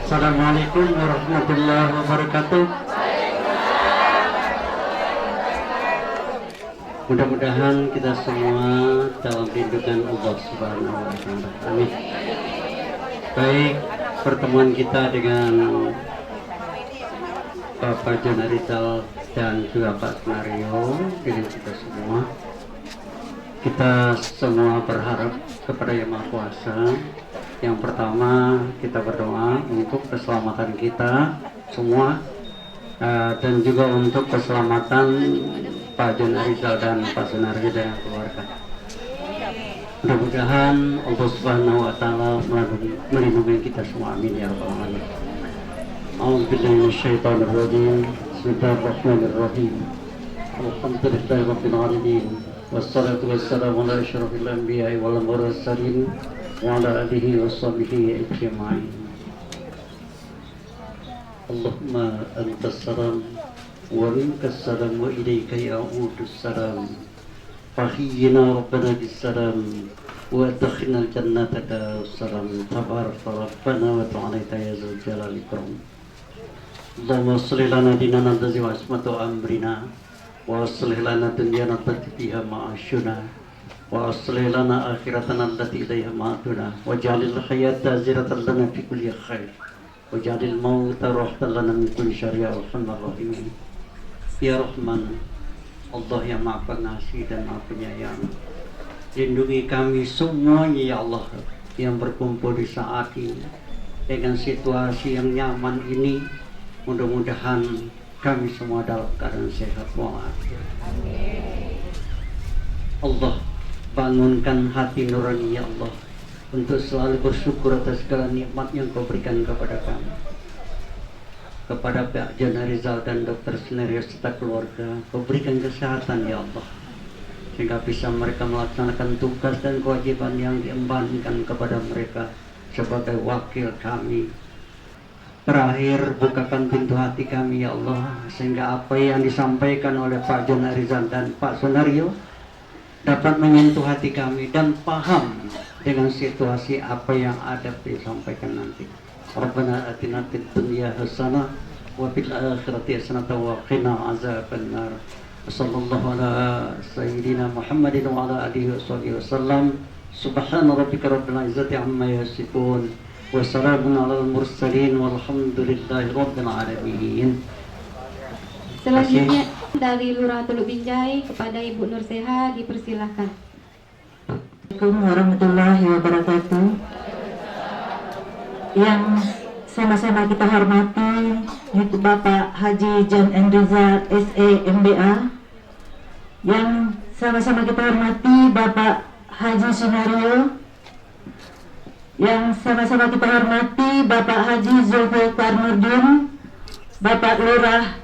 Assalamualaikum warahmatullahi wabarakatuh. Mudah-mudahan kita semua dalam lindungan Allah Subhanahu wa Ta'ala. Amin. Baik, pertemuan kita dengan Bapak Jona Rizal dan juga Pak Sunario dengan kita semua. Kita semua berharap kepada Yang Maha Kuasa. Yang pertama, kita berdoa untuk keselamatan kita semua dan juga untuk keselamatan Pak Jona Rizal dan Pak Sunario dan keluarga. Mudah-mudahan Allah Subhanahu wa Ta'ala melindungi kita semua. Amin ya rabbal alamin. A'udzubillahi minasyaitonir rajim. Bismillahirrahmanirrahim. Alhamdulillahi rabbil alamin. Wassalatu wassalamu ala asyrafil anbiya'i wal mursalin wa ala alihi washabihi ajma'in. Allahumma antas salam wa minkas salam wa ilaika ya'udus salam. Fahiyyina rabbana bis-salam wa adkhilna al-jannata bis-salam. Tabaraka rabbana wa ta'ala ya dzal jalali wal ikram. Allahumma shalli lana dinana allazi wa ismatu amrina wa aslih lana dunyana allati fiha ma'ashuna wa aslih lana akhiratana allati ilaiha ma'aduna waj'alil hayata ziratan lana fi kulli khair waj'alil mauta rahatan lana min kulli syarri ya arhamar rahimin. Ya Rahman, Allah yang Maha Pengasih dan Maha Penyayang, lindungi kami semuanya ya Allah yang berkumpul di saat ini dengan situasi yang nyaman ini. Mudah-mudahan kami semua dalam keadaan sehat walafiat. Allah, bangunkan hati nurani ya Allah untuk selalu bersyukur atas segala nikmat yang Kau berikan kepada kami, kepada Pak Jona Rizal dan Dr. Sunario serta keluarga. Kau berikan kesehatan ya Allah sehingga bisa mereka melaksanakan tugas dan kewajiban yang diembankan kepada mereka sebagai wakil kami. Terakhir, bukakan pintu hati kami ya Allah sehingga apa yang disampaikan oleh Pak Jona Rizal dan Pak Sunario dapat menyentuh hati kami dan paham dengan situasi apa yang ada disampaikan nanti. Rabbana atina fid dunya hasanah wa fil akhirati hasanah wa qina azabannar. Sallallahu ala sayyidina Muhammadin wa ala alihi wasallam. Subhana rabbika rabbil izzati amma yasifun. Wassalamun alal mursalin walhamdulillahi rabbil alamin. Selanjutnya dari Lurah Teluk Binjai kepada Ibu Nur Seha dipersilahkan. Assalamualaikum warahmatullahi wabarakatuh. Yang sama-sama kita hormati yaitu Bapak Haji John N. Rizal SE MBA. Yang sama-sama kita hormati Bapak Haji Sunario. Yang sama-sama kita hormati Bapak Haji Zulfikar Nurdin, Bapak Lurah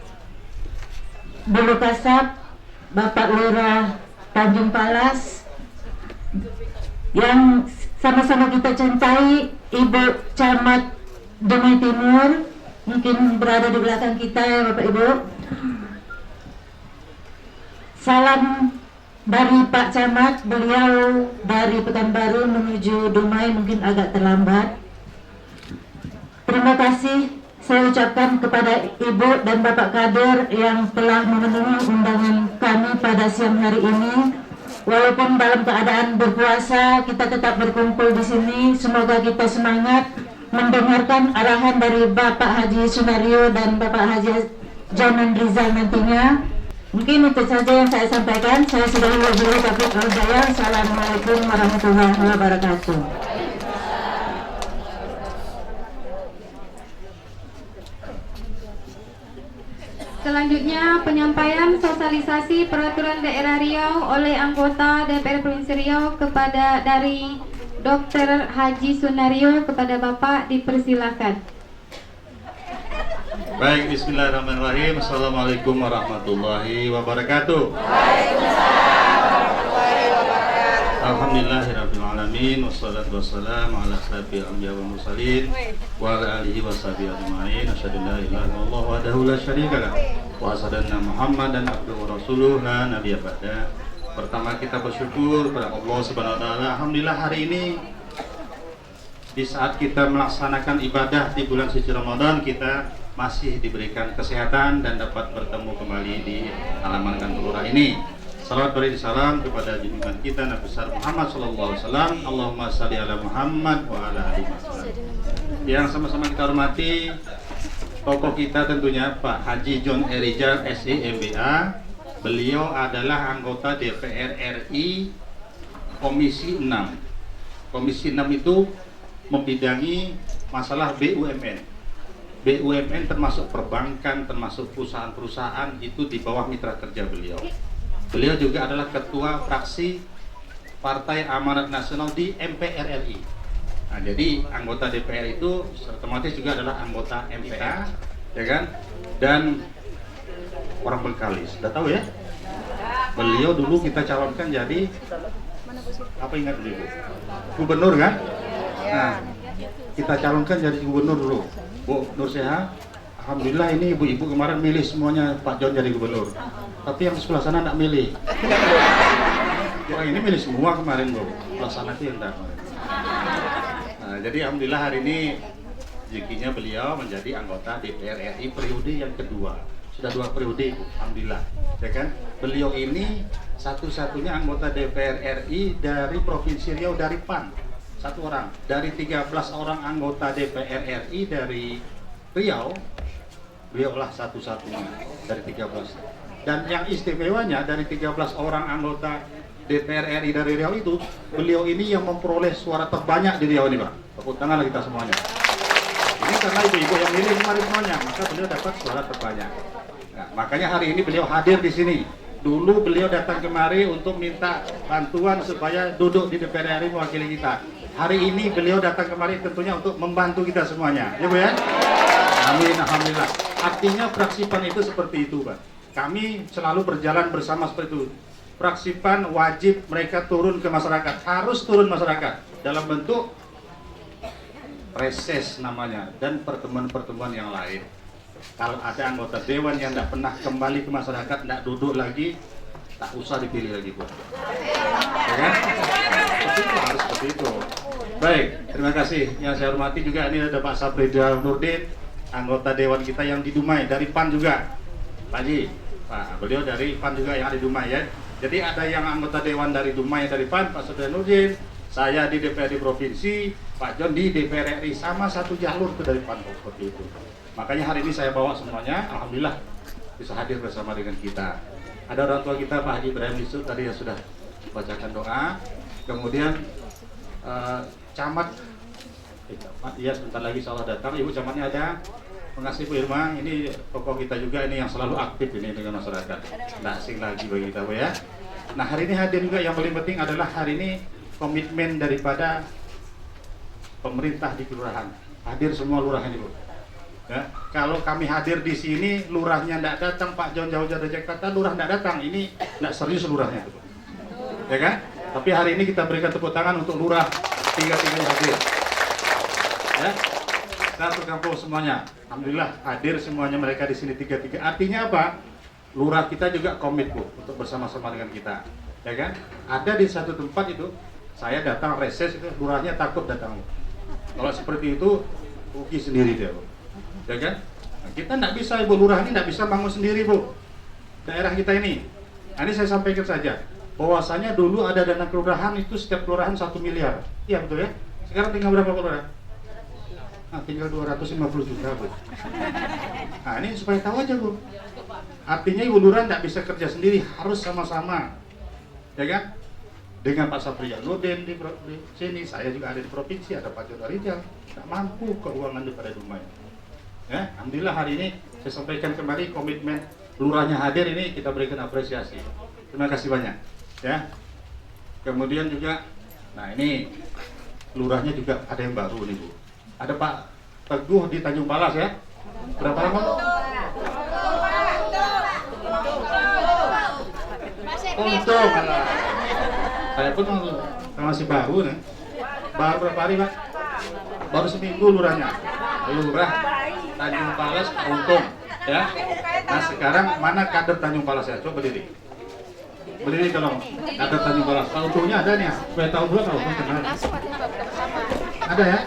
Bulu Kasab, Bapak Lurah Tanjung Palas, yang sama-sama kita cintai Ibu Camat Dumai Timur, mungkin berada di belakang kita ya Bapak Ibu. Salam dari Pak Camat, beliau dari Pekanbaru menuju Dumai mungkin agak terlambat. Terima kasih saya ucapkan kepada Ibu dan Bapak Kader yang telah memenuhi undangan kami pada siang hari ini. Walaupun dalam keadaan berpuasa, kita tetap berkumpul di sini. Semoga kita semangat mendengarkan arahan dari Bapak Haji Sunario dan Bapak Haji John Rizal nantinya. Mungkin itu saja yang saya sampaikan. Saya sudah wabillahi taufiq wal hidayah. Assalamualaikum warahmatullahi wabarakatuh. Selanjutnya penyampaian sosialisasi peraturan daerah Riau oleh anggota DPR Provinsi Riau dari Dr. Haji Sunario kepada Bapak, dipersilakan. Baik, bismillahirrahmanirrahim. Assalamualaikum warahmatullahi wabarakatuh. Alhamdulillahirrahmanirrahim. Wassalatu wassalamu ala asyrafil anbiya wal mursalin wa ala alihi washabihi ajma'in. Asyhadu an la ilaha illallah wahdahu la syarika lah wa asyhadu anna Muhammadan abduhu wa rasuluh la nabiyya ba'da. Pertama kita bersyukur kepada Allah Subhanahu wa taala. Alhamdulillah hari ini di saat kita melaksanakan ibadah di bulan suci Ramadan, kita masih diberikan kesehatan dan dapat bertemu kembali di halaman kantor lurah ini. Salawat beri salam kepada junjungan kita Nabi besar Muhammad sallallahu alaihi wasallam. Allahumma shalli ala Muhammad wa ala ali Muhammad. Yang sama-sama kita hormati tokoh kita tentunya Pak Haji John Rizal SE MBA. Beliau adalah anggota DPR RI Komisi 6. Komisi 6 itu membidangi masalah BUMN. BUMN termasuk perbankan, termasuk perusahaan-perusahaan itu di bawah mitra kerja beliau. Beliau juga adalah ketua fraksi Partai Amanat Nasional di MPR RI. Nah, jadi anggota DPR itu otomatis juga adalah anggota MPR, ya kan? Dan orang Bengkalis, sudah tahu ya? Beliau dulu kita calonkan jadi apa, ingat dulu? Gubernur kan? Nah, kita calonkan jadi gubernur dulu. Bu Nur Seha, alhamdulillah ini ibu-ibu kemarin milih semuanya Pak John jadi gubernur. Tapi yang sebelah sana tidak milih. Yang ini milih semua kemarin Bu. Sebelah sana itu yang tidak. Nah, jadi alhamdulillah hari ini rezekinya beliau menjadi anggota DPR RI periode yang kedua. Sudah 2 periode Bu, alhamdulillah. Ya kan? Beliau ini satu-satunya anggota DPR RI dari Provinsi Riau dari PAN. 1 orang. Dari 13 orang anggota DPR RI dari Riau, beliaulah satu-satunya dari 13. Dan yang istimewanya dari 13 orang anggota DPR RI dari Riau itu, beliau ini yang memperoleh suara terbanyak di Riau ini Pak. Tepuk tanganlah kita semuanya. Ini karena ibu-ibu yang milih kemarin semuanya, maka beliau dapat suara terbanyak. Nah, makanya hari ini beliau hadir di sini. Dulu beliau datang kemari untuk minta bantuan supaya duduk di DPR RI mewakili kita. Hari ini beliau datang kemari tentunya untuk membantu kita semuanya, ya Bu ya? Amin, alhamdulillah. Artinya fraksi PAN itu seperti itu Pak. Kami selalu berjalan bersama seperti itu. Fraksi PAN wajib mereka turun ke masyarakat, harus turun masyarakat dalam bentuk reses namanya dan pertemuan-pertemuan yang lain. Kalau ada anggota dewan yang tidak pernah kembali ke masyarakat, tidak duduk lagi, tak usah dipilih lagi Bu. Ya kan? Harus seperti itu. Baik, terima kasih. Yang saya hormati juga ini ada Pak Sabrida Nurdin, anggota dewan kita yang di Dumai dari PAN juga. Pak Haji, Pak, beliau dari PAN juga yang ada di Dumai ya. Jadi ada yang anggota dewan dari Dumai dari PAN, Pak Sabrida Nurdin, saya di DPRD Provinsi, Pak John di DPR RI, sama satu jalur itu dari PAN seperti itu. Makanya hari ini saya bawa semuanya, alhamdulillah bisa hadir bersama dengan kita. Ada orang tua kita Pak Haji Ibrahim Yusuf tadi yang sudah bacakan doa. Kemudian camat, ya sebentar lagi insya Allah datang. Ibu camatnya ada. Mengasih Bu Irma, ini tokoh kita juga ini yang selalu aktif ini dengan masyarakat. Nggak asing lagi bagi kita Bu ya. Nah hari ini hadir juga yang paling penting adalah hari ini komitmen daripada pemerintah di kelurahan. Hadir semua lurah ini Bu. Ya, kalau kami hadir di sini, lurahnya tidak datang, Pak John jauh-jauh dari Jakarta, lurah tidak datang, ini tidak serius lurahnya Bu. ya kan? Tapi hari ini kita berikan tepuk tangan untuk lurah tiga-tiganya hadir. Ya, satu kampung semuanya, alhamdulillah hadir semuanya mereka di sini tiga-tiga. Artinya apa? Lurah kita juga komit Bu untuk bersama-sama dengan kita, ya kan? Ada di satu tempat itu, saya datang reses itu, lurahnya takut datang. Kalau seperti itu, rugi sendiri dia Bu, ya kan? Nah, kita tidak bisa Ibu lurah ini tidak bisa bangun sendiri Bu, daerah kita ini. Nah, ini saya sampaikan saja, bahwasanya dulu ada dana kelurahan itu setiap kelurahan 1 miliar, iya betul ya? Sekarang tinggal berapa kelurahan? Nah, tinggal 250 juta Bu. Nah ini supaya tahu aja Bu. Artinya Ibu lurah tidak bisa kerja sendiri, harus sama-sama, ya kan? Dengan Pak Saprianudin di sini, saya juga ada di provinsi, ada Pak Jodoh Rijal, tidak mampu keuangan daripada rumah. Ya, alhamdulillah hari ini saya sampaikan kembali komitmen lurahnya hadir ini kita berikan apresiasi. Terima kasih banyak. Ya. Kemudian juga, nah ini lurahnya juga ada yang baru nih Bu. Ada Pak Teguh di Tanjung Palas ya. Berapa lama? Untung. Saya pun masih baru nih. Baru berapa hari Pak? Baru seminggu lurahnya. Lurah Tanjung Palas Untung ya. Nah sekarang mana kader Tanjung Palas ya? Coba berdiri. Berdiri tolong. Kader Tanjung Palas. Kalau untungnya ada nih ya. Supaya tahu dulu kalau untung kenal. Ada ya?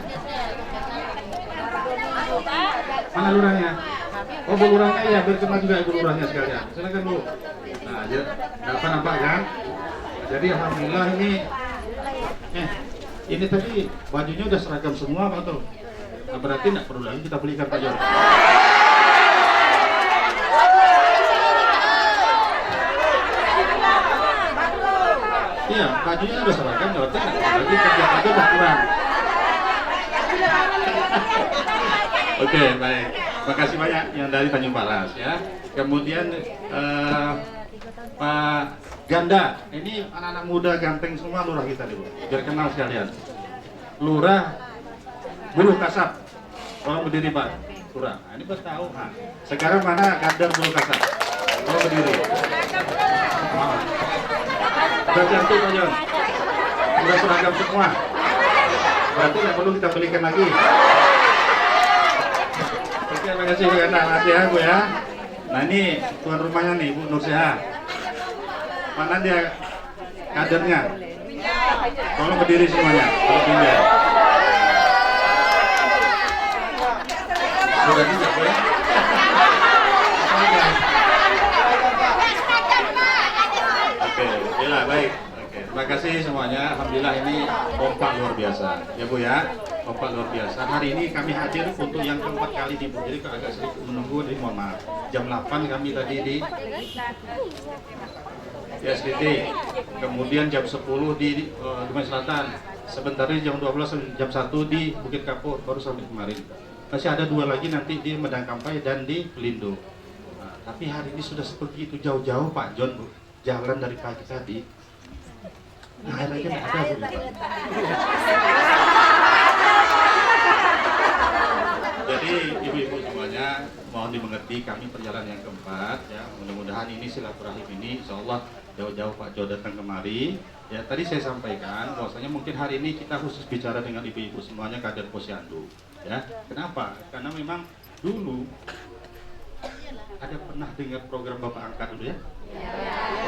Mana lurahnya? Oh Bu lurahnya ya, berkenal juga Ibu lurahnya sekalian. Silakan Bu. Nah, dapat nampak kan? Jadi alhamdulillah ini tadi bajunya udah seragam semua Pak tuh. Nah, berarti nggak perlu lagi kita belikan Pak Jon. Iya, bajunya udah seragam, berarti nggak perlu lagi kerja aja udah kurang. Oke, baik. Makasih banyak yang dari Tanjung Palas ya. Kemudian Pak Ganda, ini anak-anak muda ganteng semua lurah kita nih Bu. Biar kenal sekalian. Lurah Buluh Kasab. Tolong berdiri Pak. Lurah. Nah, ini Pak tahu. Nah, sekarang mana kader Buluh Kasab? Tolong berdiri. Udah cantik Pak Jon. Udah seragam semua. Berarti nggak perlu kita belikan lagi. Oke, terima kasih Bu Ganda. Makasih ya Bu ya. Nah ini tuan rumahnya nih Bu Nursiha. Mana dia kadernya? Tolong berdiri semuanya. Kalau pindah. Sudah tidak Bu ya? Oke, gila baik. Oke, terima kasih semuanya. Alhamdulillah ini kompak luar biasa. Ya Bu ya. Kompak luar biasa. Hari ini kami hadir untuk yang keempat kali nih Bu. Jadi agak sedikit menunggu, jadi mohon maaf. Jam 8 kami tadi di SDT. Kemudian jam 10 di Dumai Selatan. Sebentar di jam 12 jam 1 di Bukit Kapur baru sampai kemarin. Masih ada 2 lagi nanti di Medang Kampai dan di Pelindo. Nah, tapi hari ini sudah seperti itu jauh-jauh Pak Jon Bu. Jalan dari pagi tadi. Nah, akhirnya nggak ada Bu. Jadi ibu-ibu semuanya mohon dimengerti kami perjalanan yang keempat ya. Mudah-mudahan ini silaturahim ini insya Allah jauh-jauh Pak Jo datang kemari. Ya tadi saya sampaikan bahwasanya mungkin hari ini kita khusus bicara dengan ibu-ibu semuanya kader Posyandu. Ya kenapa? Karena memang dulu ada pernah dengar program Bapak Angkat dulu ya.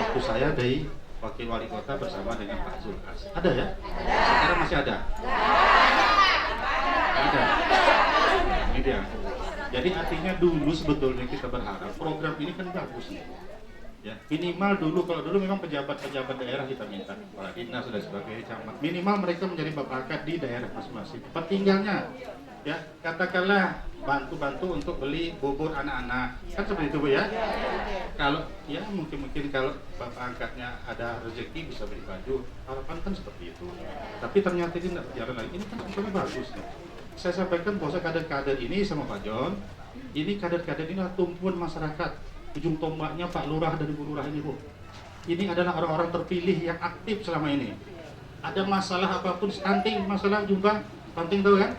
Waktu saya dari Wakil Wali Kota bersama dengan Pak Zulkas. Ada ya? Sekarang masih ada? Ada. Ini dia. Jadi artinya dulu sebetulnya kita berharap program ini kan bagus nih. Ya, minimal dulu kalau dulu memang pejabat-pejabat daerah kita minta kepala dinas dan sebagainya camat. Minimal mereka menjadi bapak angkat di daerah masing-masing. Pertinggalnya ya, katakanlah bantu-bantu untuk beli bubur anak-anak. Kan seperti itu Bu ya. Kalau ya mungkin kalau bapak angkatnya ada rezeki bisa beli baju. Harapan kan seperti itu. Tapi ternyata ini tidak berjalan lagi. Ini kan sebetulnya bagus nih. Saya sampaikan bahwa kader-kader ini sama Pak Jon, ini kader-kader ini adalah tumpuan masyarakat. Ujung tombaknya Pak Lurah dan Ibu Lurah ini Bu. Ini adalah orang-orang terpilih yang aktif selama ini. Ada masalah apapun, stunting, masalah jumpa, stunting tahu kan?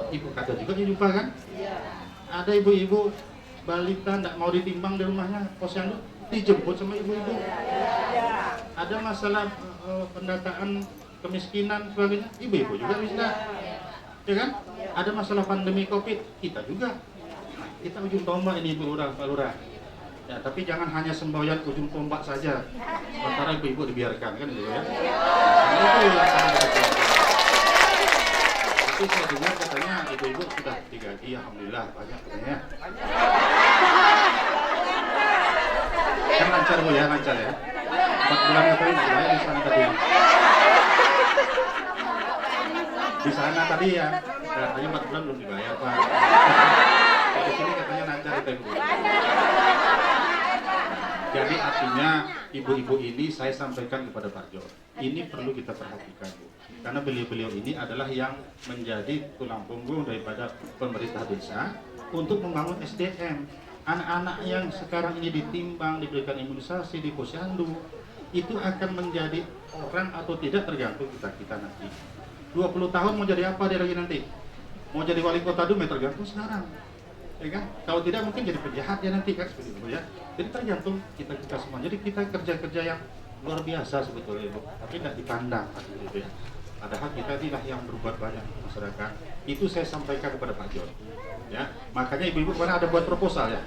Ibu kader juga jumpa kan? Ada ibu-ibu balita tidak mau ditimbang di rumahnya Posyandu, dijemput sama ibu-ibu. Ada ada masalah pendataan kemiskinan sebagainya, ibu-ibu juga bisa, ya kan? Ada masalah pandemi COVID, kita juga. Nah, kita ujung tombak ini Bu Lurah, Pak Lurah. Ya, tapi jangan hanya semboyan ujung tombak saja. Sementara ibu-ibu dibiarkan kan gitu ya. Nah, itu yang saya lakukan. Tapi saya dengar katanya ibu-ibu sudah digaji, alhamdulillah banyak katanya. Kan lancar Bu ya, lancar ya. 4 bulan katanya dibayar di sana tadi. Di sana tadi ya, katanya 4 bulan belum dibayar Pak. Di sini katanya lancar itu Bu. Jadi artinya ibu-ibu ini saya sampaikan kepada Pak Jo, ini perlu kita perhatikan Bu. Karena beliau-beliau ini adalah yang menjadi tulang punggung daripada pemerintah desa untuk membangun SDM. Anak-anak yang sekarang ini ditimbang, diberikan imunisasi di posyandu, itu akan menjadi orang atau tidak tergantung kita nanti. 20 tahun mau jadi apa dia lagi nanti? Mau jadi wali kota Dumai tergantung sekarang. Ya kan? Kalau tidak mungkin jadi penjahat ya nanti kan seperti itu ya. Jadi tergantung kita semua. Jadi kita kerja-kerja yang luar biasa sebetulnya Bu, tapi tidak dipandang gitu ya. Padahal kita inilah yang berbuat banyak di masyarakat. Itu saya sampaikan kepada Pak Jon. Ya, makanya ibu-ibu mana ada buat proposal ya.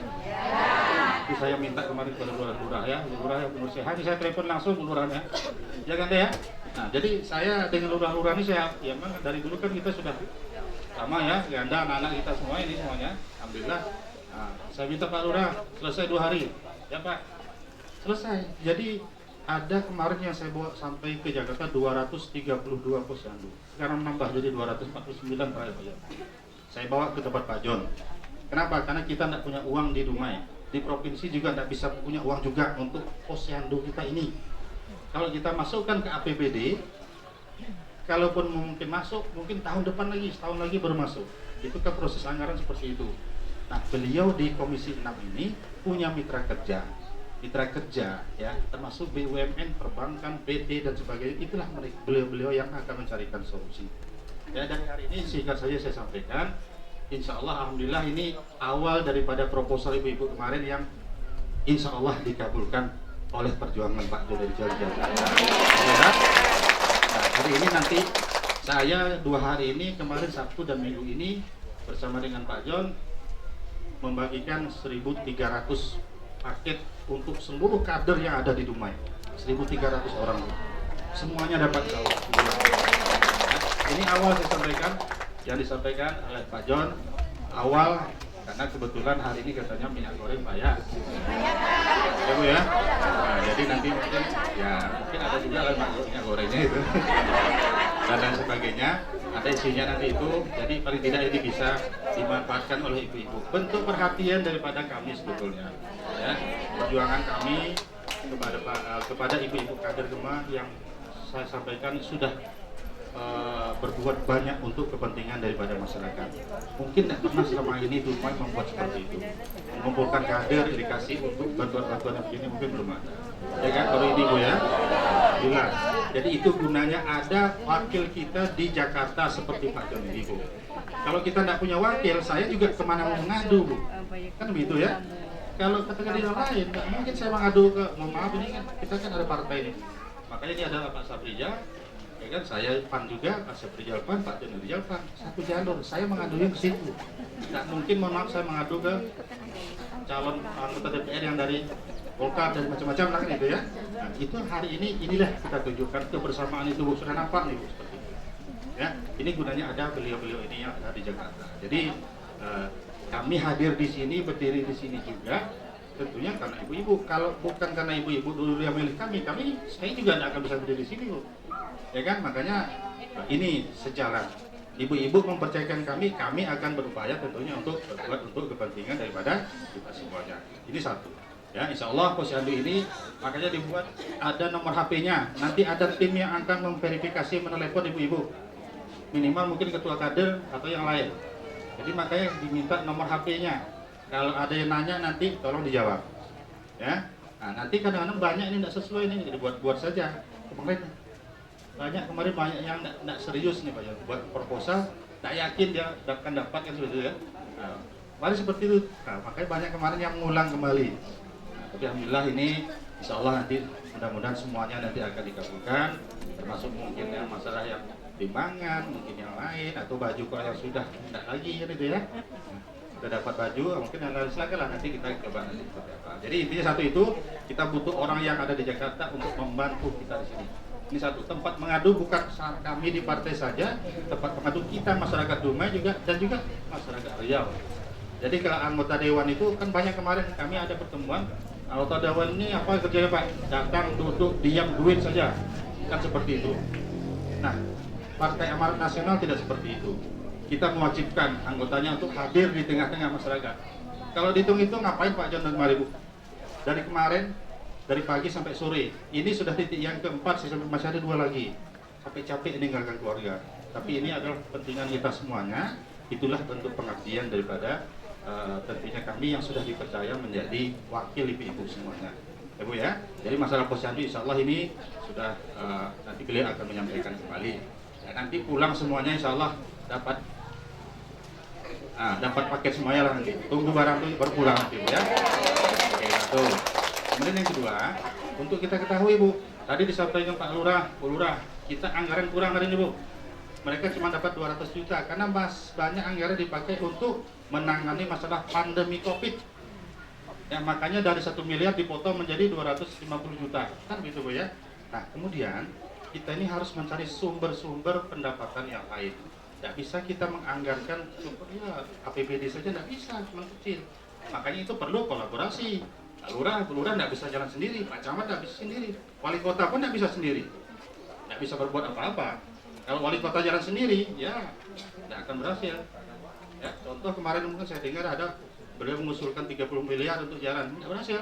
Itu saya minta kemarin kepada lurah ya, lurah yang penuh sehat. Saya telepon langsung lurahnya. Jangan deh ya. Nah, jadi saya dengan lurah-lurah ini saya ya memang dari dulu kan kita sudah sama ya, ganda anak-anak kita semua ini semuanya. Alhamdulillah. Nah, saya minta Pak Lurah selesai 2 hari. Ya Pak. Selesai. Jadi ada kemarin yang saya bawa sampai ke Jakarta 232 posyandu. Sekarang nambah jadi 249 Pak ya. Saya bawa ke tempat Pak Jon. Kenapa? Karena kita tidak punya uang di Dumai. Di provinsi juga tidak bisa punya uang juga untuk posyandu kita ini. Kalau kita masukkan ke APBD, kalaupun mungkin masuk, mungkin tahun depan lagi, setahun lagi baru masuk. Itu kan proses anggaran seperti itu. Nah, beliau di Komisi 6 ini punya mitra kerja ya, termasuk BUMN, perbankan, PT dan sebagainya. Itulah beliau-beliau yang akan mencarikan solusi. Ya, dan hari ini singkat saja saya sampaikan, insya Allah alhamdulillah ini awal daripada proposal ibu-ibu kemarin yang insya Allah dikabulkan oleh perjuangan Pak Jo dari Jakarta. Nah, hari ini nanti saya 2 hari ini, kemarin Sabtu dan Minggu ini bersama dengan Pak Jon membagikan 1.300 paket untuk seluruh kader yang ada di Dumai. 1.300 orang. Semuanya dapat jawab. Ini awal saya sampaikan, yang disampaikan oleh Pak Jon awal, karena kebetulan hari ini katanya minyak goreng banyak. Ya Bu ya. Nah, jadi nanti mungkin ada juga kan minyak gorengnya itu. Dan lain sebagainya, ada isinya nanti itu. Jadi paling tidak ini bisa dimanfaatkan oleh ibu-ibu. Bentuk perhatian daripada kami sebetulnya. Ya, perjuangan kami kepada ibu-ibu kader Gema yang saya sampaikan sudah berbuat banyak untuk kepentingan daripada masyarakat. Mungkin tidak pernah selama ini Dumai membuat seperti itu. Mengumpulkan kader, dikasih untuk bantuan-bantuan yang begini mungkin belum ada. Ya kan, kalau ini Bu ya, jelas. Jadi itu gunanya ada wakil kita di Jakarta seperti Pak Jon ini Bu. Kalau kita tidak punya wakil, saya juga kemana mau mengadu Bu. Kan begitu ya. Kalau katakan di lain, nggak mungkin saya mengadu ke, mohon maaf ini kan kita kan ada partai ini. Makanya ini ada Pak Saprijal. Ya kan, saya PAN juga, Pak Saprijal PAN, Pak Jon Rijal PAN, satu jalur. Saya mengadunya ke situ. Tidak mungkin, mohon maaf, saya mengadu ke calon anggota DPR yang dari Golkar dan macam-macam lah kan itu ya. Nah, itu hari ini inilah kita tunjukkan kebersamaan itu Bu, sudah nampak nih Bu seperti itu. Ya, ini gunanya ada beliau-beliau ini yang ada di Jakarta. Jadi kami hadir di sini, berdiri di sini juga. Tentunya karena ibu-ibu. Kalau bukan karena ibu-ibu dulu yang milih kami, saya juga tidak akan bisa berdiri di sini Bu. Ya kan, makanya ini sejalan. Ibu-ibu mempercayakan kami akan berupaya tentunya untuk berbuat untuk kepentingan daripada kita semuanya. Ini satu. Ya, insya Allah posyandu ini makanya dibuat ada nomor HP-nya. Nanti ada tim yang akan memverifikasi, menelepon ibu-ibu. Minimal mungkin ketua kader atau yang lain. Jadi makanya diminta nomor HP-nya. Kalau ada yang nanya nanti tolong dijawab. Ya. Nah, nanti kadang-kadang banyak ini tidak sesuai nih, dibuat-buat saja. Kemarin banyak yang tidak serius nih Pak ya, buat proposal, tidak yakin dia akan dapat kan seperti itu ya. Nah, kemarin seperti itu. Nah, makanya banyak kemarin yang mengulang kembali. Nah, tapi alhamdulillah ini insya Allah nanti Mudah-mudahan semuanya nanti akan dikabulkan, termasuk mungkin yang masalah yang timbangan, mungkin yang lain, atau baju kalau yang sudah tidak lagi kan itu ya. Sudah dapat baju, mungkin yang lain silakan lah, nanti kita coba nanti seperti apa. Jadi intinya satu itu, kita butuh orang yang ada di Jakarta untuk membantu kita di sini. Ini satu tempat mengadu, bukan kami di partai saja, tempat mengadu kita masyarakat Dumai juga dan juga masyarakat Riau. Jadi kalau anggota dewan itu kan banyak, kemarin kami ada pertemuan anggota dewan ini apa kerjanya Pak? Datang, duduk, diam, duit saja, kan seperti itu. Nah, Partai Amanat Nasional tidak seperti itu. Kita mewajibkan anggotanya untuk hadir di tengah-tengah masyarakat. Kalau dihitung-hitung ngapain Pak John dan Maribu? Dari kemarin, dari pagi sampai sore, ini sudah titik yang keempat, masih ada 2 lagi. Sampai capek meninggalkan keluarga. Tapi ini adalah kepentingan kita semuanya. Itulah bentuk pengabdian daripada tentunya kami yang sudah dipercaya menjadi wakil ibu-ibu semuanya, ya Bu ya. Jadi masalah posyandu insya Allah ini sudah nanti beliau akan menyampaikan kembali. Dan nanti pulang semuanya insya Allah dapat paket semuanya lah nanti. Tunggu barang itu baru pulang nanti Bu ya. Oke, satu. Kemudian yang kedua, untuk kita ketahui Bu, tadi disampaikan Pak Lurah, Bu Lurah, kita anggaran kurang hari ini Bu. Mereka cuma dapat 200 juta karena banyak anggaran dipakai untuk menangani masalah pandemi Covid. Ya, makanya dari 1 miliar dipotong menjadi 250 juta. Kan gitu Bu ya. Nah, kemudian kita ini harus mencari sumber-sumber pendapatan yang lain. Tidak bisa kita menganggarkan sumber ya APBD saja, tidak bisa, cuma kecil. Makanya itu perlu kolaborasi. Lurah tidak bisa jalan sendiri, Pak Camat tidak bisa sendiri, wali kota pun tidak bisa sendiri, tidak bisa berbuat apa-apa. Kalau wali kota jalan sendiri, ya tidak akan berhasil. Ya, contoh kemarin mungkin saya dengar ada beliau mengusulkan 30 miliar untuk jalan, tidak berhasil.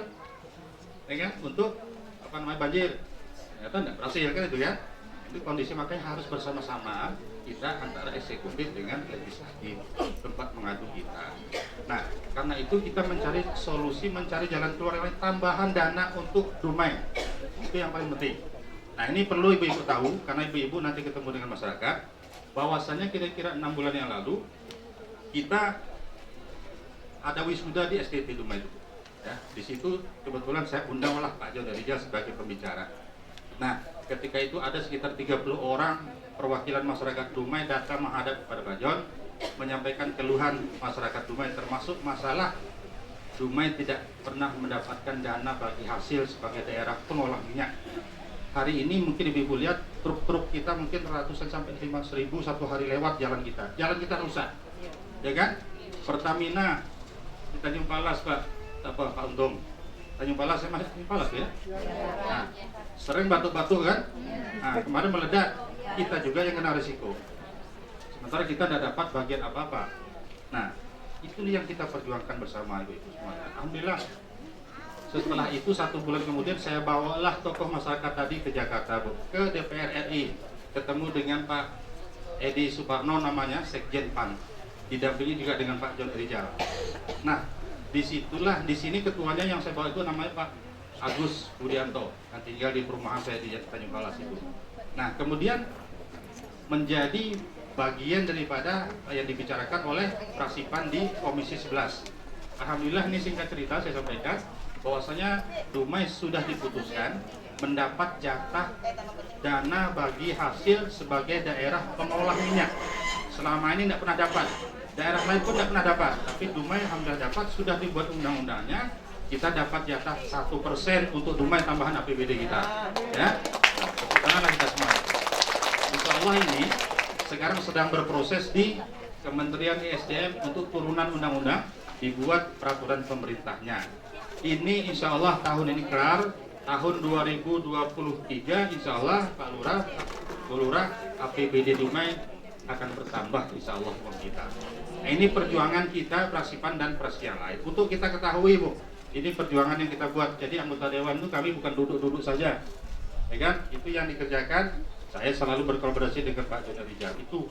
Ya kan? Untuk banjir, ternyata tidak berhasil kan itu ya. Itu kondisi, makanya harus bersama-sama kita antara eksekutif dengan legislatif, tempat mengadu kita. Nah, karena itu kita mencari solusi, mencari jalan keluar yang lain, tambahan dana untuk Dumai. Itu yang paling penting. Nah, ini perlu ibu-ibu tahu, karena ibu-ibu nanti ketemu dengan masyarakat, bahwasannya kira-kira 6 bulan yang lalu kita ada wisuda di STT Dumai itu. Ya, di situ kebetulan saya undanglah Pak John Rijal sebagai pembicara. Nah, ketika itu ada sekitar 30 orang perwakilan masyarakat Dumai datang menghadap kepada Pak John, menyampaikan keluhan masyarakat Dumai, termasuk masalah Dumai tidak pernah mendapatkan dana bagi hasil sebagai daerah pengolah minyak. Hari ini mungkin ibu lihat truk-truk kita mungkin ratusan sampai 5.000 satu hari lewat jalan kita rusak, ya kan? Pertamina di Tanjung Palas Pak Untung, Tanjung Palas saya masih Tanjung Palas ya. Nah, sering batuk-batuk kan? Nah, kemarin meledak, kita juga yang kena risiko. Sementara kita tidak dapat bagian apa-apa. Nah, itu yang kita perjuangkan bersama ibu-ibu semuanya. Alhamdulillah. Setelah itu 1 bulan kemudian saya bawalah tokoh masyarakat tadi ke Jakarta Bu, ke DPR RI, ketemu dengan Pak Edi Suparno namanya, Sekjen PAN, didampingi juga dengan Pak John Rijal. Nah, di sini ketuanya yang saya bawa itu namanya Pak Agus Budianto, yang tinggal di perumahan saya di Tanjung Palas itu. Nah, kemudian menjadi bagian daripada yang dibicarakan oleh fraksi PAN di Komisi 11. Alhamdulillah, ini singkat cerita saya sampaikan bahwasanya Dumai sudah diputuskan mendapat jatah dana bagi hasil sebagai daerah pengolah minyak. Selama ini tidak pernah dapat, daerah lain pun tidak pernah dapat, tapi Dumai alhamdulillah dapat. Sudah dibuat undang-undangnya, kita dapat jatah 1% untuk Dumai tambahan APBD kita. Ya, karena kita semua. Insya Allah ini sekarang sedang berproses di Kementerian ESDM untuk turunan undang-undang, dibuat peraturan pemerintahnya. Ini insya Allah tahun ini kelar, tahun 2023 insya Allah Pak Lurah APBD Dumai akan bertambah insya Allah uang kita. Nah, ini perjuangan kita fraksi PAN dan fraksi yang lain. Untuk kita ketahui Bu, ini perjuangan yang kita buat. Jadi anggota dewan itu kami bukan duduk-duduk saja, ya kan? Itu yang dikerjakan. Saya selalu berkolaborasi dengan Pak John Rijal. Itu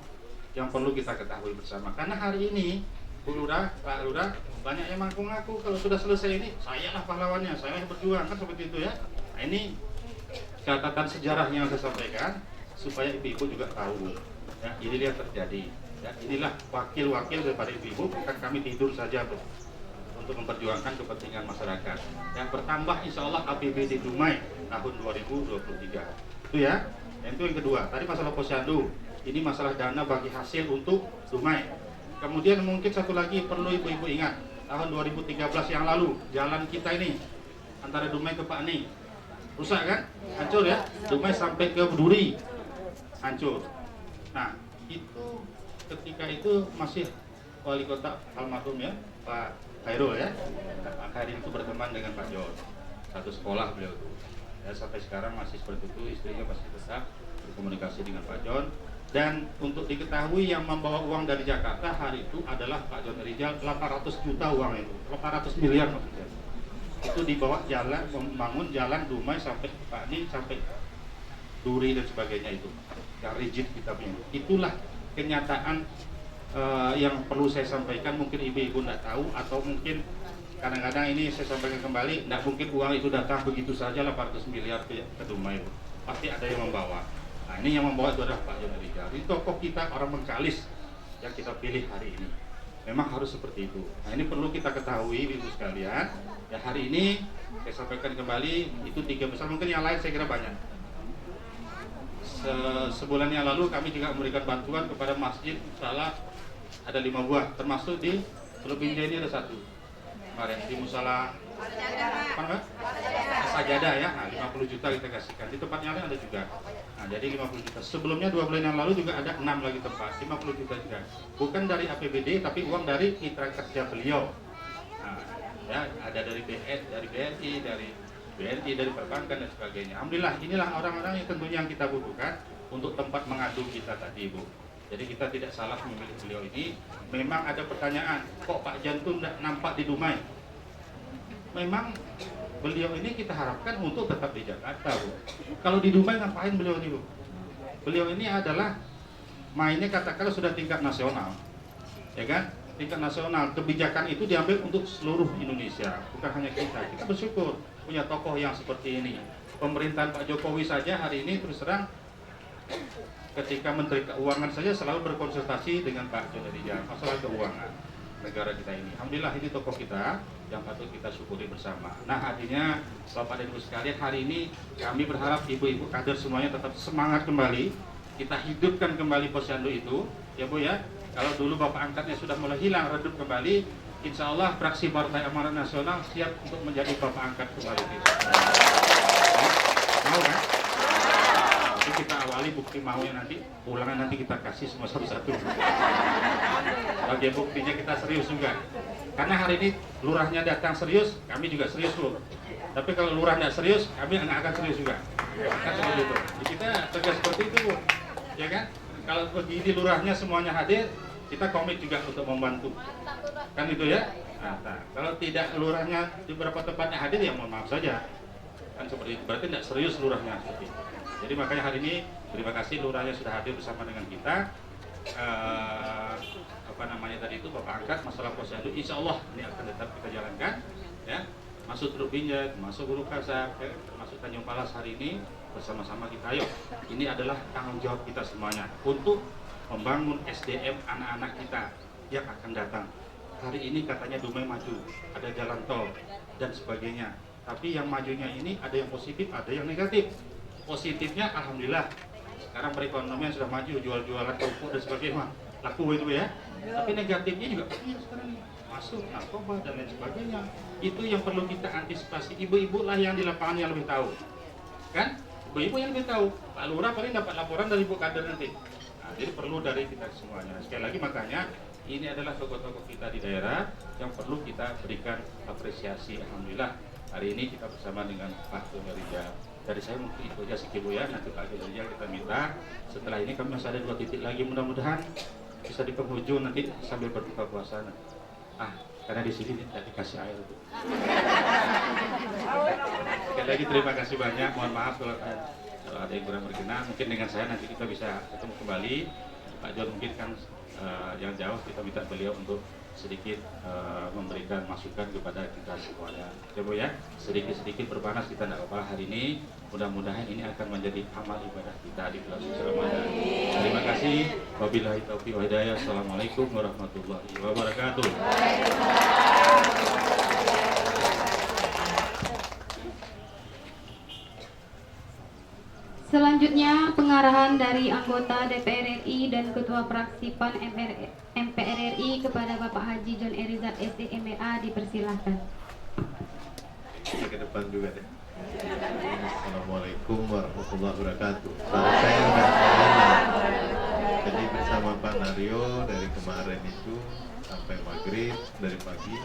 yang perlu kita ketahui bersama. Karena hari ini Bu Lurah, Pak Lurah, banyak yang mengaku kalau sudah selesai ini, saya lah pahlawannya, saya yang berjuang, kan seperti itu ya. Nah, ini catatan sejarah yang saya sampaikan supaya ibu-ibu juga tahu. Ya, ini yang terjadi. Ya, inilah wakil-wakil daripada ibu-ibu, bukan kami tidur saja Bu. untuk memperjuangkan kepentingan masyarakat. Yang bertambah insya Allah APBD Dumai tahun 2023. Itu ya. Itu yang kedua. Tadi masalah posyandu. Ini masalah dana bagi hasil untuk Dumai. Kemudian mungkin satu lagi perlu ibu-ibu ingat. Tahun 2013 yang lalu jalan kita ini antara Dumai ke Pakni rusak kan? Hancur ya. Dumai sampai ke Duri hancur. Nah, itu ketika itu masih wali kota almarhum ya, Pak Khairul ya. Pak Khairul itu berteman dengan Pak John. Satu sekolah beliau itu. Ya, sampai sekarang masih seperti itu, istrinya masih tetap berkomunikasi dengan Pak John. Dan untuk diketahui yang membawa uang dari Jakarta hari itu adalah Pak John Rizal, 800 juta uang itu, 800 miliar maksudnya. Itu dibawa jalan, membangun jalan Dumai sampai Pakni, sampai Duri dan sebagainya itu. Yang rigid kita punya. Itulah kenyataan yang perlu saya sampaikan. Mungkin ibu-ibu tidak tahu, atau mungkin kadang-kadang ini saya sampaikan kembali, tidak mungkin uang itu datang begitu saja 800 miliar ke Dumai itu. Pasti ada yang membawa. Nah, ini yang membawa itu adalah Pak John Rizal. Ini tokoh kita, orang Bengkalis yang kita pilih hari ini. Memang harus seperti itu. Nah, ini perlu kita ketahui ibu sekalian. Ya, hari ini saya sampaikan kembali, itu 3 besar, mungkin yang lain saya kira banyak. Sebulan yang lalu kami juga memberikan bantuan kepada masjid, salah ada 5 buah, termasuk di Teluk Binjai ini ada 1 kemarin di Musala Sajadah ya. Nah, 50 juta kita kasihkan. Di tempat yang lain ada juga. Nah, jadi 50 juta. Sebelumnya 2 bulan yang lalu juga ada 6 lagi tempat, 50 juta juga. Bukan dari APBD tapi uang dari mitra kerja beliau. Nah, ya, ada dari BRI, dari BNI, dari perbankan dan sebagainya. Alhamdulillah, inilah orang-orang yang tentunya yang kita butuhkan untuk tempat mengadu kita tadi, Bu. Jadi kita tidak salah memilih beliau ini. Memang ada pertanyaan, kok Pak Jantung tidak nampak di Dumai? Memang beliau ini kita harapkan untuk tetap di Jakarta, Bu. Kalau di Dumai ngapain beliau ini, Bu? Beliau ini adalah mainnya katakanlah sudah tingkat nasional, ya kan? Tingkat nasional, kebijakan itu diambil untuk seluruh Indonesia, bukan hanya kita. Kita bersyukur punya tokoh yang seperti ini. Pemerintahan Pak Jokowi saja hari ini terus terang, ketika Menteri Keuangan saja selalu berkonsultasi dengan Pak John Rizal masalah keuangan negara kita ini. Alhamdulillah, ini tokoh kita yang patut kita syukuri bersama. Nah, artinya Bapak dan Ibu sekalian, hari ini kami berharap ibu-ibu kader semuanya tetap semangat kembali. Kita hidupkan kembali posyandu itu, ya Bu ya. Kalau dulu Bapak angkatnya sudah mulai hilang, redup kembali, insya Allah fraksi Partai Amanat Nasional siap untuk menjadi Bapak angkat kembali. Mau kan? Jadi kita awali bukti maunya, nanti ulangan nanti kita kasih semua satu-satu. Bagian buktinya kita serius juga. Karena hari ini lurahnya datang serius, kami juga serius, Bu. Tapi kalau lurah tidak serius, kami nggak akan serius juga. Kan seperti itu. Jadi kita tegas seperti itu, Bu. Ya kan? Kalau begini lurahnya semuanya hadir, kita komit juga untuk membantu. Kan itu ya? Nah, kalau tidak lurahnya di beberapa tempatnya hadir, ya mohon maaf saja. Kan seperti itu. Berarti tidak serius lurahnya seperti itu. Jadi makanya hari ini terima kasih lurahnya sudah hadir bersama dengan kita. Apa namanya tadi itu Bapak angkat masalah posyandu, insya Allah ini akan tetap kita jalankan ya. Masuk Teluk Binjai, masuk Hulu Kasa, termasuk Tanjung Palas hari ini bersama-sama kita. Ayo, ini adalah tanggung jawab kita semuanya untuk membangun SDM anak-anak kita yang akan datang. Hari ini katanya Dumai maju, ada jalan tol dan sebagainya. Tapi yang majunya ini ada yang positif, ada yang negatif. Positifnya alhamdulillah sekarang perekonomian sudah maju, jual-jualan toko dan sebagainya laku itu ya. Tapi negatifnya juga sekarang masuk narkoba dan lain sebagainya. Itu yang perlu kita antisipasi. Ibu-ibu lah yang di lapangan yang lebih tahu, kan? Ibu-ibu yang lebih tahu. Pak Lurah paling dapat laporan dari ibu kader nanti. Nah, jadi perlu dari kita semuanya. Sekali lagi makanya ini adalah tokoh-tokoh kita di daerah yang perlu kita berikan apresiasi. Alhamdulillah hari ini kita bersama dengan Pak John Rizal. Dari saya mungkin itu aja sih Bu ya. Nanti Pak John Rizal kita minta. Setelah ini kami masih ada 2 titik lagi, mudah-mudahan bisa di penghujung nanti sambil berbuka puasa. Karena di sini tidak dikasih air. Sekali lagi terima kasih banyak. Mohon maaf kalau ada yang kurang berkenan. Mungkin dengan saya nanti kita bisa ketemu kembali. Pak John mungkin kan yang jauh, kita minta beliau untuk sedikit memberikan masukan kepada kita semuanya. Coba ya, sedikit-sedikit berpanas kita tidak apa-apa hari ini. Mudah-mudahan ini akan menjadi amal ibadah kita di bulan suci Ramadan. Terima kasih. Wabillahi taufiq wal hidayah. Assalamualaikum warahmatullahi wabarakatuh. Selanjutnya pengarahan dari anggota DPR RI dan Ketua Fraksi PAN MPR RI kepada Bapak Haji John Erizal SE MBA dipersilahkan. Ini ke depan juga deh. Assalamualaikum warahmatullahi wabarakatuh. Saya udah jadi bersama Pak Naryo dari kemarin itu sampai maghrib, dari pagi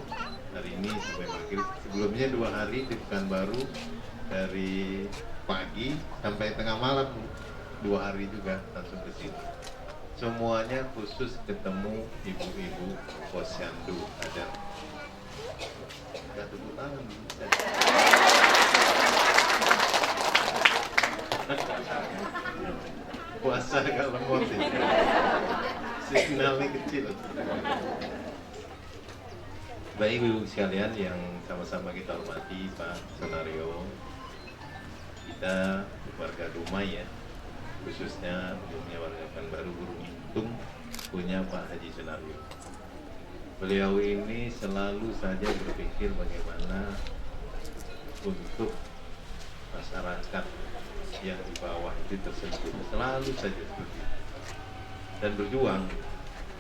hari ini sampai maghrib. Sebelumnya 2 hari di Pekanbaru dari pagi sampai tengah malam, 2 hari juga langsung ke sini. Semuanya khusus ketemu ibu-ibu posyandu. Ada nggak tepuk tangan. Puasa gak lemot ini. Signalnya kecil. Baik ibu sekalian yang sama-sama kita hormati, Pak Sunario, kita warga Dumai ya, khususnya umumnya warga Pekanbaru Gunung Intung punya Pak Haji Sunario. Beliau ini selalu saja berpikir bagaimana untuk masyarakat yang di bawah itu tersentuh, selalu saja seperti itu. Dan berjuang,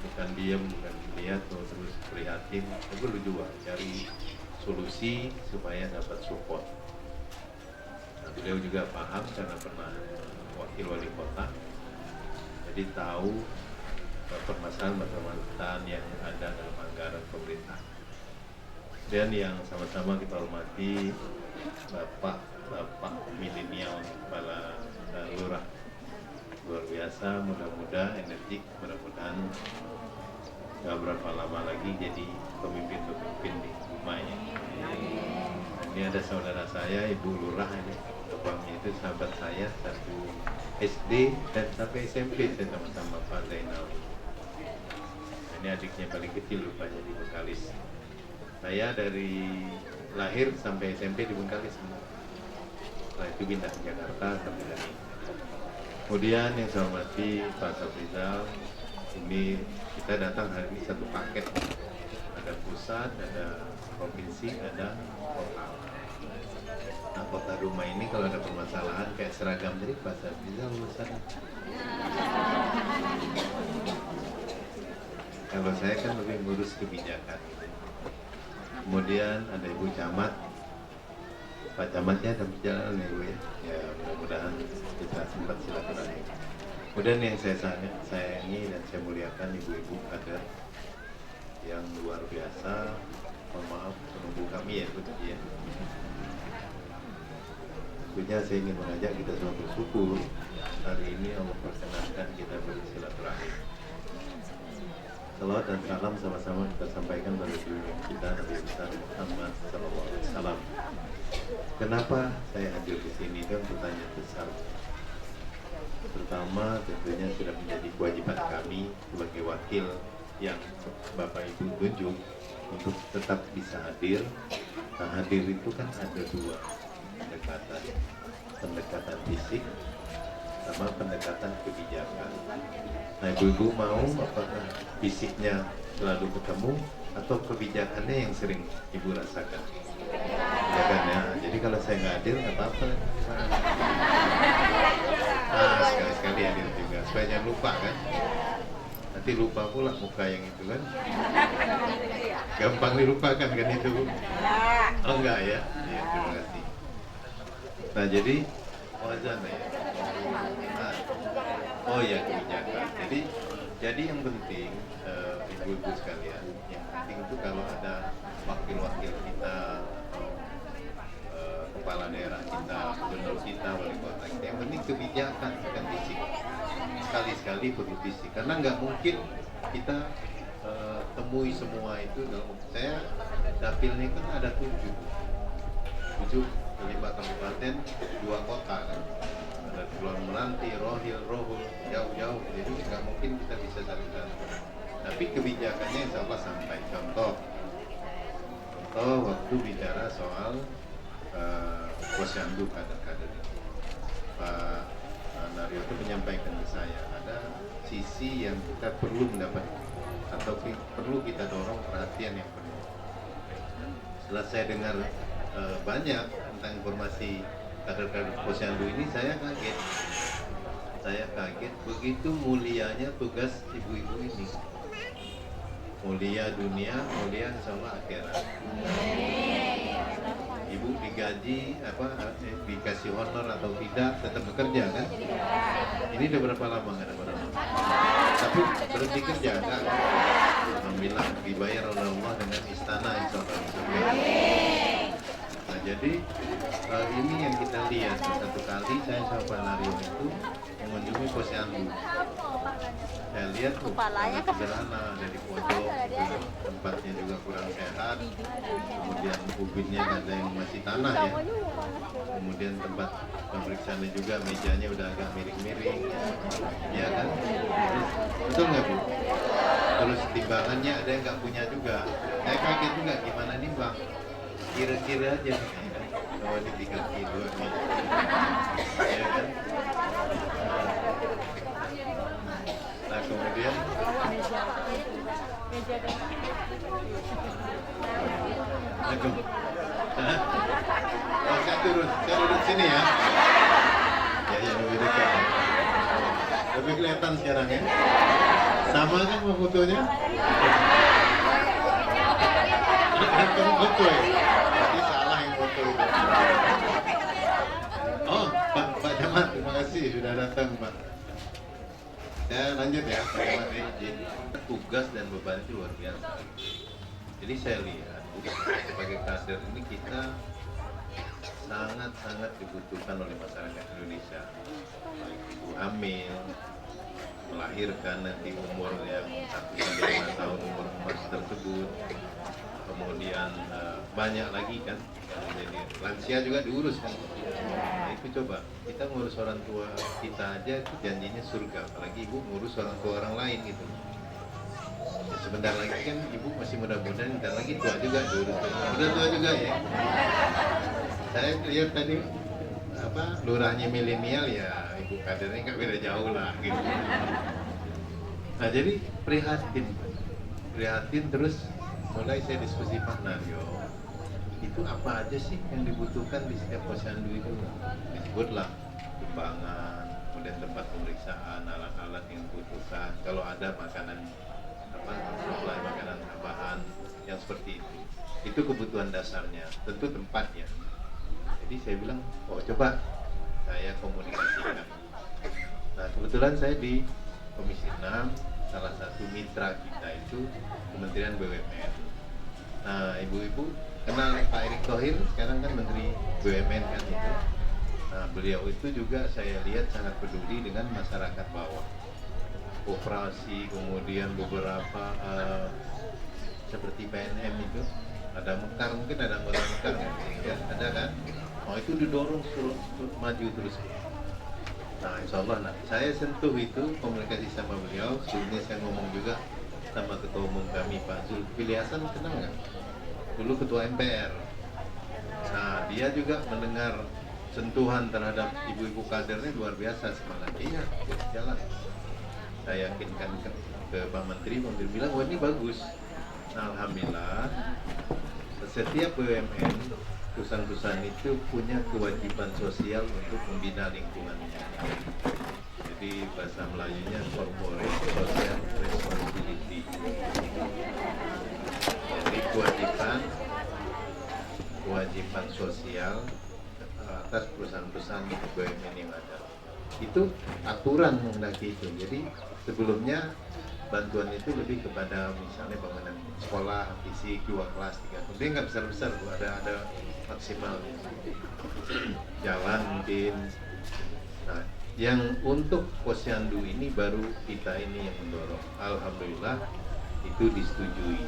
bukan diam, bukan melihat, terus prihatin, tapi berjuang cari solusi supaya dapat support. Nah, beliau juga paham karena pernah wakil wali kota, jadi tahu permasalahan-permasalahan yang ada dalam anggaran pemerintah. Dan yang sama-sama kita hormati Bapak milenial kepala lurah, luar biasa, mudah-mudahan energik, mudah-mudahan gak berapa lama lagi jadi pemimpin di Dumai. Ini ada saudara saya, Ibu Lurah ini, abangnya itu sahabat saya, satu SD dan sampai SMP saya sama-sama Pak Zainal. Ini adiknya paling kecil rupanya di Bengkalis. Saya dari lahir sampai SMP di Bengkalis semua. Setelah itu pindah ke Jakarta sampai hari ini. Kemudian yang saya hormati Pak Safrizal, ini kita datang hari ini satu paket. Ada pusat, ada provinsi, ada kota. Nah, kota rumah ini kalau ada permasalahan kayak seragam, jadi Pak Safrizal urusan. Kalau saya kan lebih ngurus kebijakan. Kemudian ada Ibu Camat, Pak Camatnya ada perjalanan ya Bu ya. Ya mudah-mudahan kita sempat silaturahmi. Kemudian yang saya sayangi dan saya muliakan ibu-ibu kader yang luar biasa. Mohon maaf penunggu kami ya Bu ya. Tentunya saya ingin mengajak kita semua bersyukur hari ini Allah perkenankan kita bersilaturahmi. Salawat dan salam sama-sama kita sampaikan pada junjungan kita Nabi besar Muhammad SAW. Kenapa saya hadir di sini? Itu pertanyaan besar. Pertama, tentunya sudah menjadi kewajiban kami sebagai wakil yang Bapak Ibu tunjuk untuk tetap bisa hadir. Nah, hadir itu kan ada 2 pendekatan, pendekatan fisik sama pendekatan kebijakan. Nah, ibu-ibu mau apakah fisiknya selalu ketemu atau kebijakannya yang sering ibu rasakan? Kebijakannya. Jadi kalau saya nggak hadir nggak apa-apa. Nah, sekali-sekali hadir juga supaya jangan lupa kan. Nanti lupa pula muka yang itu kan. Gampang dilupakan kan itu. Oh enggak ya? Ya, terima kasih. Nah, jadi wazan ya. Oh ya, kebijakan. Jadi yang penting ibu-ibu sekalian, yang penting itu kalau ada wakil-wakil kita atau kepala daerah kita, gubernur kita, wali kota kita, yang penting kebijakan bukan fisik. Sekali-sekali perlu fisik, karena nggak mungkin kita temui semua itu dalam. Saya dapilnya kan ada 7 5 kabupaten, 2 kota kan. Ada Pulau Meranti, Rohil, Rohul, jauh-jauh, jadi nggak mungkin kita bisa satu-satu. Tapi kebijakannya insya Allah sampai. Contoh waktu bicara soal posyandu kader-kader ini, Pak Naryo itu menyampaikan ke saya ada sisi yang kita perlu mendapat atau perlu kita dorong perhatian yang penuh. Setelah saya dengar banyak tentang informasi kader-kader posyandu ini, saya kaget. saya kaget begitu mulianya tugas ibu-ibu ini. Mulia dunia, mulia sama akhirat. Ibu digaji dikasih honor atau tidak tetap bekerja kan? Ini udah berapa lama nggak ada berapa? Tapi berhenti kerja kan? Alhamdulillah dibayar oleh Allah dengan istana insya Allah. Nah jadi ini yang kita lihat satu kali saya sama Pak Nario itu mengunjungi posyandu. Saya lihat kepalanya sederhana dari pojok, tempatnya juga kurang sehat, kemudian ubinnya ada yang masih tanah ya, kemudian tempat pemeriksaannya juga mejanya udah agak miring-miring, ya kan? Betul nggak Bu? Terus timbangannya ada yang nggak punya juga. Saya kaget juga gimana nih Bang? Kira-kira aja nih kan? Oh ini 3 kilo nih, ya kan? Nah kemudian oh saya turun sini ya. Ya lebih dekat. Lebih kelihatan sekarang ya. Sama kan fotonya? Kamu foto ya? Jadi salah yang foto itu. Oh Pak Camat, terima kasih sudah datang Pak. Ya lanjut ya, Pak izin. Tugas dan beban itu luar biasa. Jadi saya lihat sebagai kader ini kita sangat-sangat dibutuhkan oleh masyarakat Indonesia. Baik ibu hamil, melahirkan nanti umur yang 1-5 tahun umur emas tersebut, kemudian banyak lagi kan, jadi lansia juga diurus kan. Nah, itu coba kita ngurus orang tua kita aja itu janjinya surga, apalagi ibu ngurus orang tua orang lain gitu. Ya, sebentar lagi kan ibu masih muda-muda, sebentar lagi tua juga diurus, udah tua juga ya. Saya lihat tadi lurahnya milenial ya, ibu kadernya nggak beda jauh lah gitu. Nah jadi prihatin terus mulai saya diskusi Pak Nario, itu apa aja sih yang dibutuhkan di setiap posyandu itu? Disebutlah timbangan, kemudian tempat pemeriksaan, alat-alat yang dibutuhkan, kalau ada makanan suplai makanan tambahan yang seperti itu kebutuhan dasarnya, tentu tempatnya. Jadi saya bilang, oh coba saya komunikasikan. Nah kebetulan saya di Komisi 6, salah satu mitra kita itu Kementerian BUMN. Nah ibu-ibu kenal Pak Erick Thohir, sekarang kan Menteri BUMN kan itu. Nah beliau itu juga saya lihat sangat peduli dengan masyarakat bawah, koperasi, kemudian beberapa seperti PNM itu, ada Mekar, mungkin ada anggota Mekar kan, sehingga ada kan. Oh itu didorong suruh maju terus. Nah insya Allah, saya sentuh itu komunikasi sama beliau. Sebelumnya saya ngomong juga sama ketua umum kami Pak Zulkifli Hasan, kenal nggak? Dulu ketua MPR. Nah dia juga mendengar sentuhan terhadap ibu-ibu kadernya luar biasa semangatnya. Iya, jalan. Saya yakinkan ke Pak Menteri bilang, wah ini bagus. Nah, alhamdulillah setiap BUMN perusahaan-perusahaan itu punya kewajiban sosial untuk membina lingkungannya. Jadi bahasa Melayunya corporate social responsibility. Jadi kewajiban sosial atas perusahaan-perusahaan BUMN yang ada. Itu aturan menghendaki itu. Jadi sebelumnya bantuan itu lebih kepada misalnya bangunan sekolah, fisik, 2 kelas, 3. Kemudian nggak besar-besar, ada maksimal jalan mungkin. Nah, yang untuk posyandu ini baru kita ini yang mendorong. Alhamdulillah itu disetujui.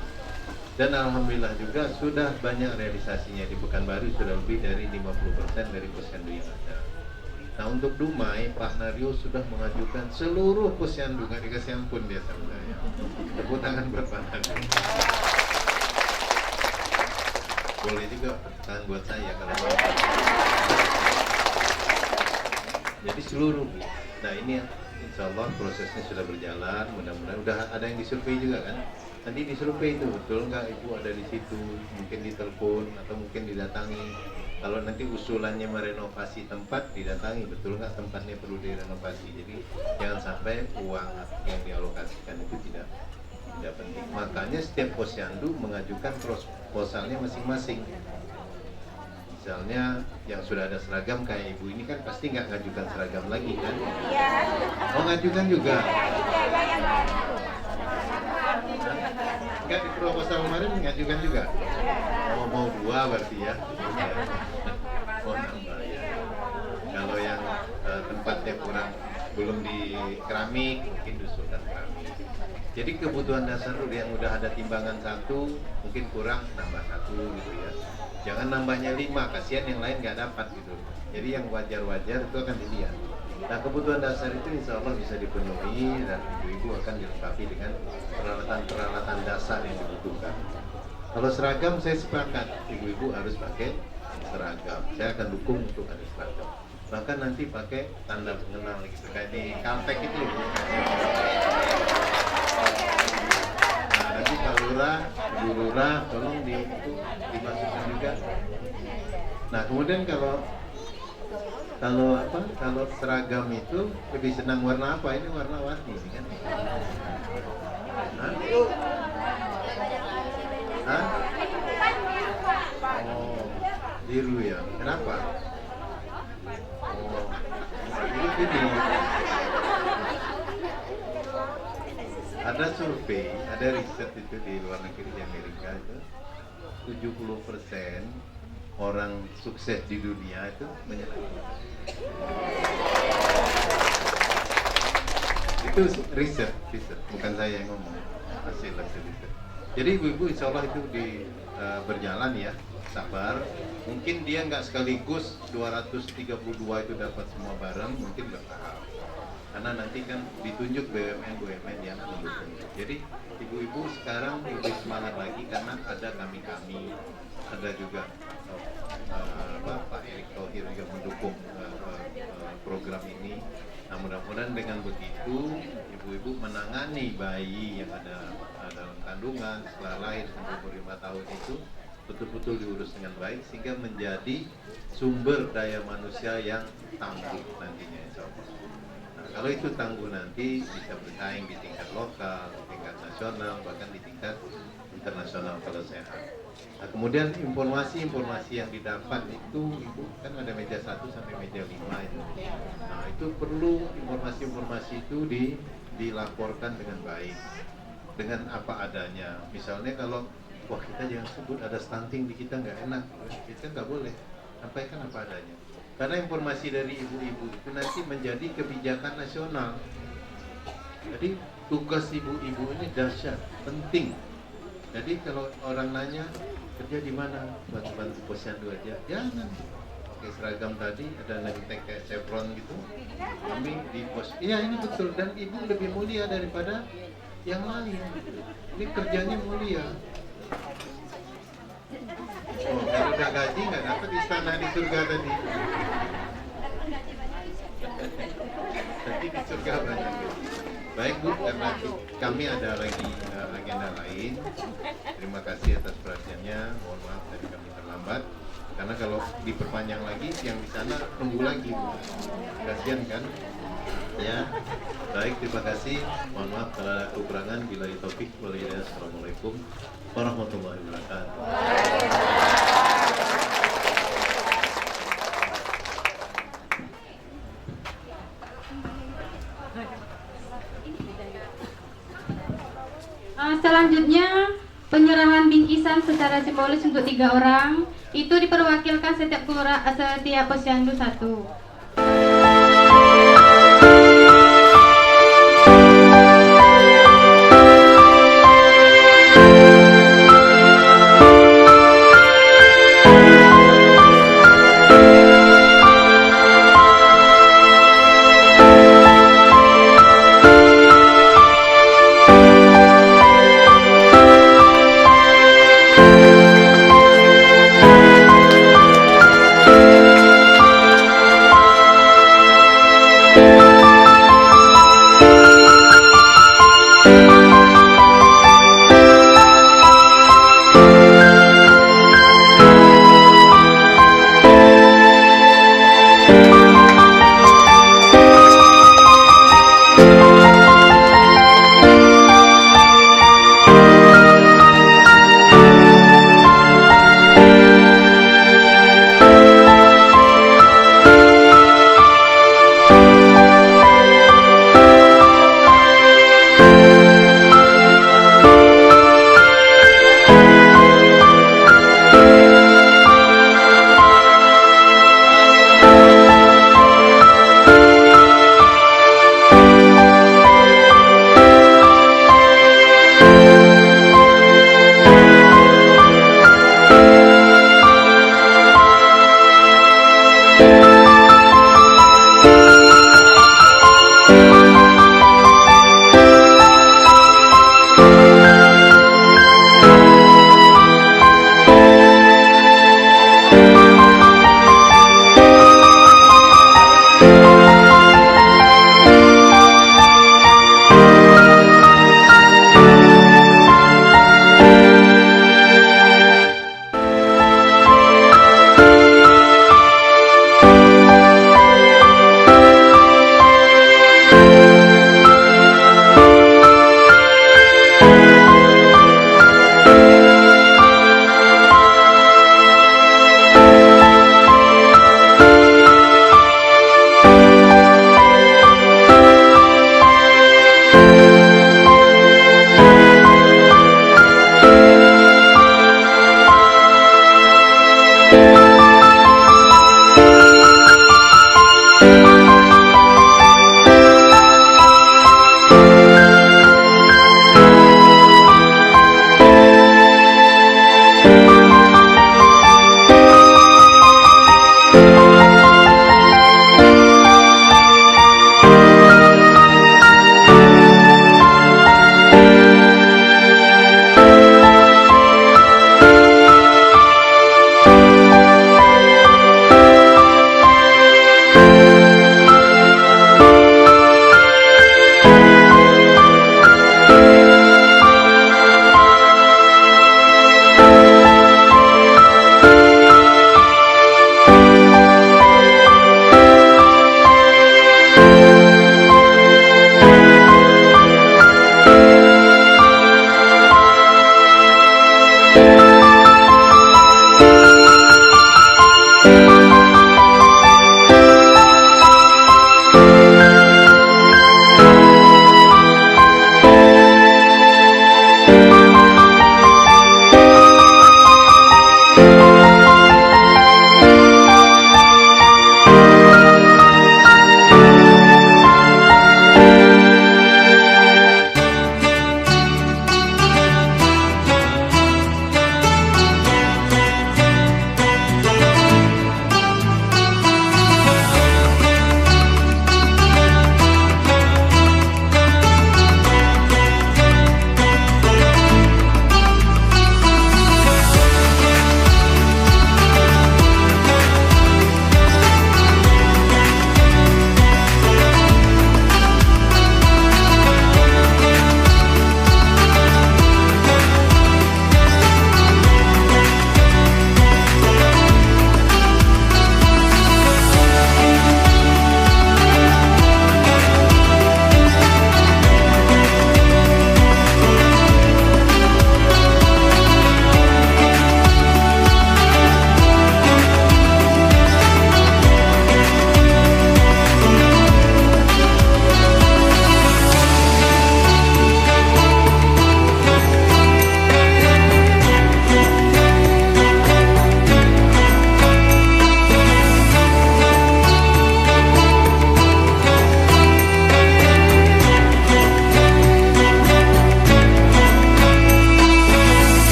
Dan alhamdulillah juga sudah banyak realisasinya. Di Pekanbaru sudah lebih dari 50% dari posyandu yang ada. Nah untuk Dumai, Pak Nario sudah mengajukan seluruh posyandu, nggak dikasih ampun dia sama saya. Tepuk tangan buat Pak Nario. Boleh juga tangan buat saya kalau mau. Jadi seluruh. Nah ini insya Allah prosesnya sudah berjalan, mudah-mudahan udah ada yang disurvei juga kan. Nanti disurvei itu betul nggak ibu ada di situ, mungkin ditelepon atau mungkin didatangi. Kalau nanti usulannya merenovasi tempat, didatangi betul nggak tempatnya perlu direnovasi. Jadi jangan sampai uang yang dialokasikan itu tidak penting. Makanya setiap posyandu mengajukan proposalnya masing-masing. Misalnya yang sudah ada seragam kayak ibu ini kan pasti nggak ngajukan seragam lagi kan? Iya. Oh ngajukan juga. Enggak, di proposal kemarin ngajukan juga. Oh mau 2 berarti ya. Oh nambah ya. Kalau yang tempatnya kurang belum di keramik mungkin diusulkan keramik. Jadi kebutuhan dasar yang udah ada timbangan 1 mungkin kurang nambah 1 gitu ya. Jangan nambahnya 5, kasihan yang lain nggak dapat gitu. Jadi yang wajar-wajar itu akan dilihat. Nah kebutuhan dasar itu insya Allah bisa dipenuhi dan ibu-ibu akan dilengkapi dengan peralatan-peralatan dasar yang dibutuhkan. Kalau seragam saya sepakat, ibu-ibu harus pakai seragam. Saya akan dukung untuk ada seragam. Bahkan nanti pakai tanda pengenal gitu, kayak di Caltech itu. Nah nanti Pak Lurah, Bu Lurah, tolong dimasukkan juga. Nah kemudian kalau seragam itu lebih senang warna apa? Ini warna-warni ini kan? Hah? Hah? Oh, biru ya. Kenapa? Oh, ini. Ada survei, ada riset itu di luar negeri di Amerika itu 70% orang sukses di dunia itu menyenangkan. Itu riset, bukan saya yang ngomong, hasil riset. Jadi ibu-ibu insya Allah itu berjalan ya, sabar. Mungkin dia nggak sekaligus 232 itu dapat semua barang, mungkin bertahap. Karena nanti kan ditunjuk BUMN yang mendukung. Jadi ibu-ibu sekarang lebih semangat lagi karena ada kami, ada juga Pak Erick Thohir juga mendukung program ini. Nah mudah-mudahan dengan begitu ibu-ibu menangani bayi yang ada dalam kandungan setelah lahir sampai umur 5 tahun itu betul-betul diurus dengan baik sehingga menjadi sumber daya manusia yang tangguh nantinya insya Allah. Nah kalau itu tangguh nanti bisa bersaing di tingkat lokal, di tingkat nasional, bahkan di tingkat internasional kalau sehat. Nah, kemudian informasi yang didapat itu kan ada meja 1 sampai meja 5 itu. Nah, itu perlu informasi itu dilaporkan dengan baik, dengan apa adanya. Misalnya kalau wah kita jangan sebut ada stunting di kita nggak enak, kita nggak boleh sampaikan apa adanya. Karena informasi dari ibu-ibu itu nanti menjadi kebijakan nasional. Jadi tugas ibu-ibu ini dahsyat, penting. Jadi kalau orang nanya kerja di mana, bantu posyandu aja, jangan pakai seragam tadi ada ngetek kayak chevron gitu. Kami di pos, iya ini betul dan ibu lebih mulia daripada yang lain. Ini kerjanya mulia. Oh, kalau udah gaji nggak dapat istana di surga tadi. Tapi di surga banyak. Baik Bu, karena kami ada lagi agenda lain. Terima kasih atas perhatiannya. Mohon maaf tadi kami terlambat. Karena kalau diperpanjang lagi, yang di sana tunggu lagi Bu. Kasian kan? Ya. Baik, terima kasih. Mohon maaf kalau ada kekurangan. Bila taufik wal hidayah. Assalamualaikum warahmatullahi wabarakatuh. Selanjutnya penyerahan bingkisan secara simbolis untuk 3 orang itu diperwakilkan setiap posyandu 1.